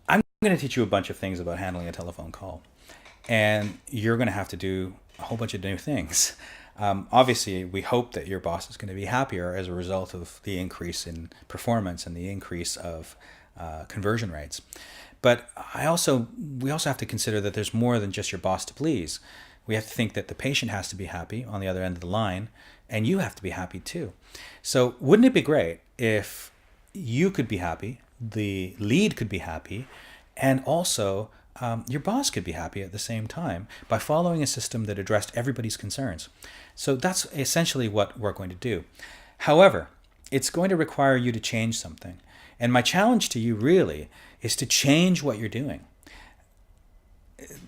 I'm going to teach you a bunch of things about handling a telephone call, and you're going to have to do a whole bunch of new things. Obviously, we hope that your boss is going to be happier as a result of the increase in performance and the increase of conversion rates. But we also have to consider that there's more than just your boss to please. We have to think that the patient has to be happy on the other end of the line, and you have to be happy too. So, wouldn't it be great if you could be happy, the lead could be happy, and also your boss could be happy at the same time by following a system that addressed everybody's concerns? So that's essentially what we're going to do. However, it's going to require you to change something. And my challenge to you really is to change what you're doing.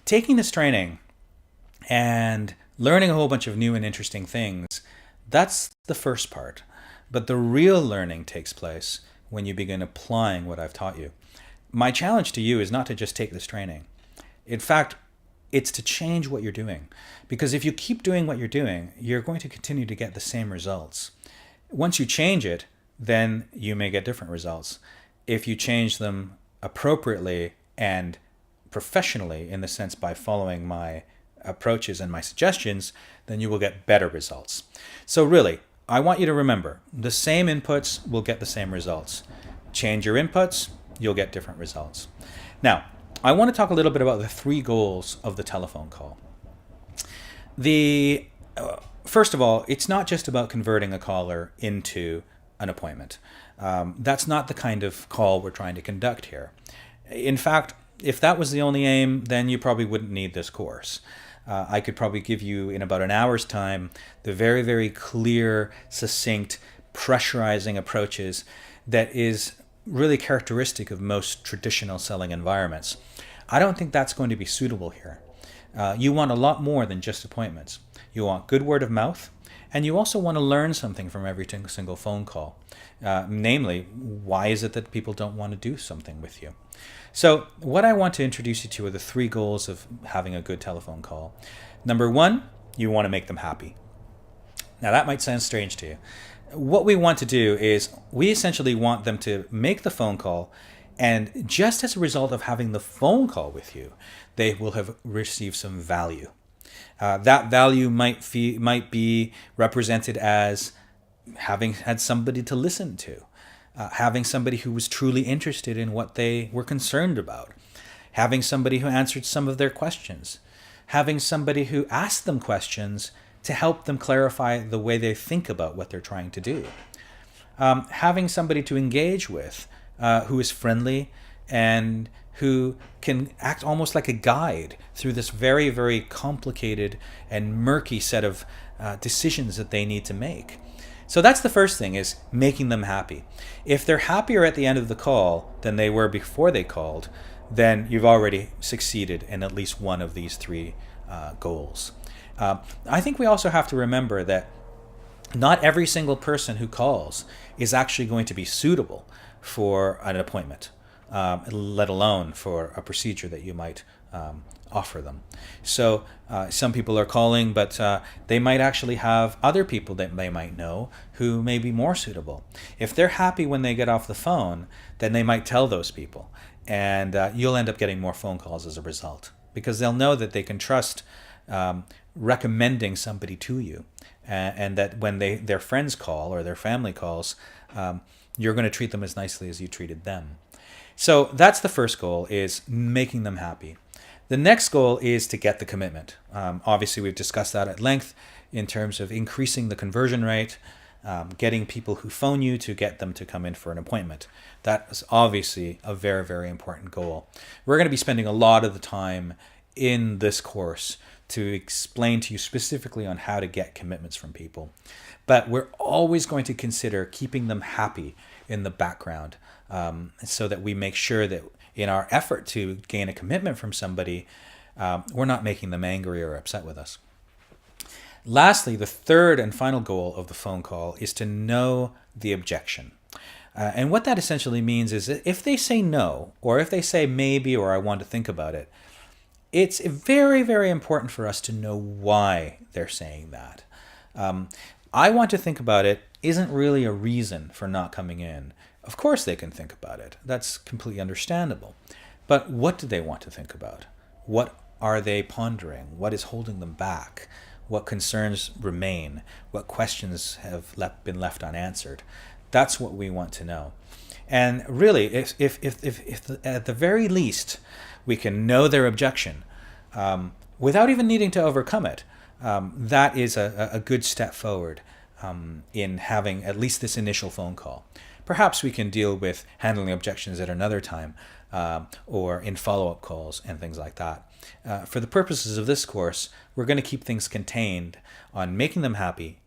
Taking this training and learning a whole bunch of new and interesting things, that's the first part. But the real learning takes place when you begin applying what I've taught you. My challenge to you is not to just take this training. In fact, it's to change what you're doing. Because if you keep doing what you're doing, you're going to continue to get the same results. Once you change it, then you may get different results. If you change them appropriately and professionally, in the sense by following my approaches and my suggestions, then you will get better results. So really, I want you to remember, the same inputs will get the same results. Change your inputs, you'll get different results. Now, I want to talk a little bit about the 3 goals of the telephone call. First of all, it's not just about converting a caller into an appointment. That's not the kind of call we're trying to conduct here. In fact, if that was the only aim, then you probably wouldn't need this course. I could probably give you in about an hour's time the very, very clear, succinct, pressurizing approaches that is really characteristic of most traditional selling environments. I don't think that's going to be suitable here. You want a lot more than just appointments. You want good word of mouth, and you also want to learn something from every single phone call. Namely, why is it that people don't want to do something with you? So what I want to introduce you to are the 3 goals of having a good telephone call. Number 1, you want to make them happy. Now that might sound strange to you. What we want to do is we essentially want them to make the phone call, and just as a result of having the phone call with you, they will have received some value. That value might be represented as having had somebody to listen to, having somebody who was truly interested in what they were concerned about, having somebody who answered some of their questions, having somebody who asked them questions to help them clarify the way they think about what they're trying to do, having somebody to engage with who is friendly and who can act almost like a guide through this very, very complicated and murky set of decisions that they need to make. So that's the first thing, is making them happy. If they're happier at the end of the call than they were before they called, then you've already succeeded in at least one of these 3 goals. I think we also have to remember that not every single person who calls is actually going to be suitable for an appointment, let alone for a procedure that you might offer them. So some people are calling, but they might actually have other people that they might know who may be more suitable. If they're happy when they get off the phone, then they might tell those people, and you'll end up getting more phone calls as a result, because they'll know that they can trust recommending somebody to you, and that when their friends call or their family calls, you're going to treat them as nicely as you treated them. So that's the first goal, is making them happy. The next goal is to get the commitment. Obviously, we've discussed that at length in terms of increasing the conversion rate, getting people who phone you to get them to come in for an appointment. That is obviously a very, very important goal. We're going to be spending a lot of the time in this course to explain to you specifically on how to get commitments from people. But we're always going to consider keeping them happy in the background, so that we make sure that in our effort to gain a commitment from somebody, we're not making them angry or upset with us. Lastly, the third and final goal of the phone call is to know the objection. And what that essentially means is that if they say no, or if they say maybe, or I want to think about it, it's very, very important for us to know why they're saying that. I want to think about it isn't really a reason for not coming in. Of course they can think about it. That's completely understandable. But what do they want to think about? What are they pondering? What is holding them back? What concerns remain? What questions have been left unanswered? That's what we want to know. And really, if at the very least we can know their objection without even needing to overcome it, that is a good step forward in having at least this initial phone call. Perhaps we can deal with handling objections at another time or in follow-up calls and things like that. For the purposes of this course, we're going to keep things contained on making them happy,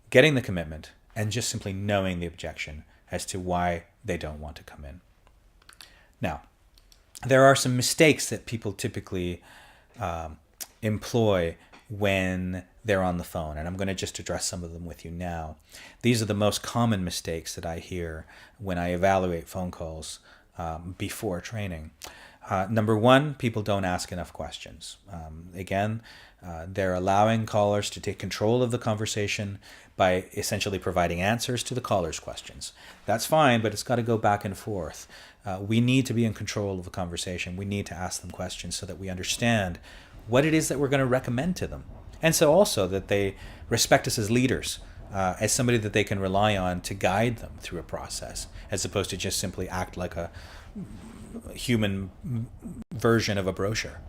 getting the commitment, and just simply knowing the objection as to why they don't want to come in. Now, there are some mistakes that people typically employ when they're on the phone, and I'm going to just address some of them with you now. These are the most common mistakes that I hear when I evaluate phone calls before training. Number one, people don't ask enough questions. They're allowing callers to take control of the conversation by essentially providing answers to the caller's questions. That's fine, but it's got to go back and forth. We need to be in control of the conversation. We need to ask them questions so that we understand what it is that we're going to recommend to them. And so also that they respect us as leaders, as somebody that they can rely on to guide them through a process, as opposed to just simply act like a human version of a brochure.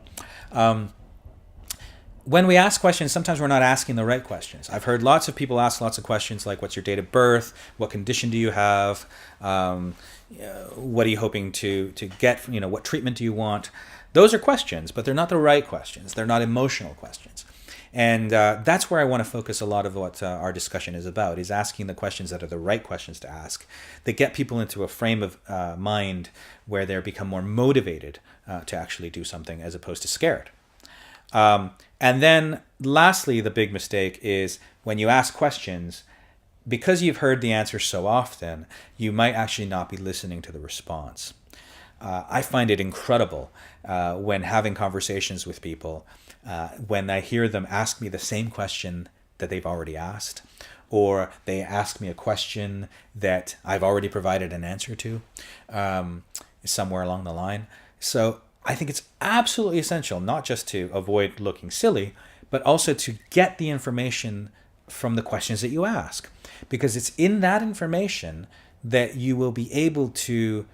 When we ask questions, sometimes we're not asking the right questions. I've heard lots of people ask lots of questions like, what's your date of birth? What condition do you have? What are you hoping to get? What treatment do you want? Those are questions, but they're not the right questions. They're not emotional questions. And that's where I want to focus a lot of what our discussion is about, is asking the questions that are the right questions to ask, that get people into a frame of mind where they become more motivated to actually do something as opposed to scared. And then lastly, the big mistake is when you ask questions, because you've heard the answer so often, you might actually not be listening to the response. I find it incredible when having conversations with people, when I hear them ask me the same question that they've already asked, or they ask me a question that I've already provided an answer to somewhere along the line. So I think it's absolutely essential not just to avoid looking silly, but also to get the information from the questions that you ask. Because it's in that information that you will be able to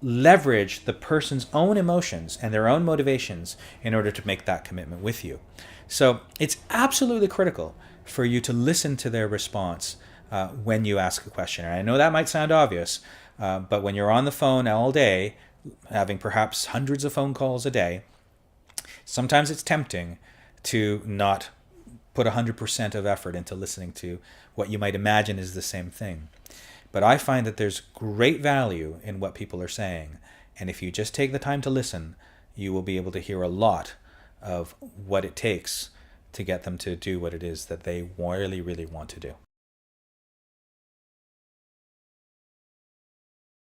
leverage the person's own emotions and their own motivations in order to make that commitment with you. So it's absolutely critical for you to listen to their response when you ask a question. And I know that might sound obvious, but when you're on the phone all day, having perhaps hundreds of phone calls a day, sometimes it's tempting to not put 100% of effort into listening to what you might imagine is the same thing. But I find that there's great value in what people are saying. And if you just take the time to listen, you will be able to hear a lot of what it takes to get them to do what it is that they really, really want to do.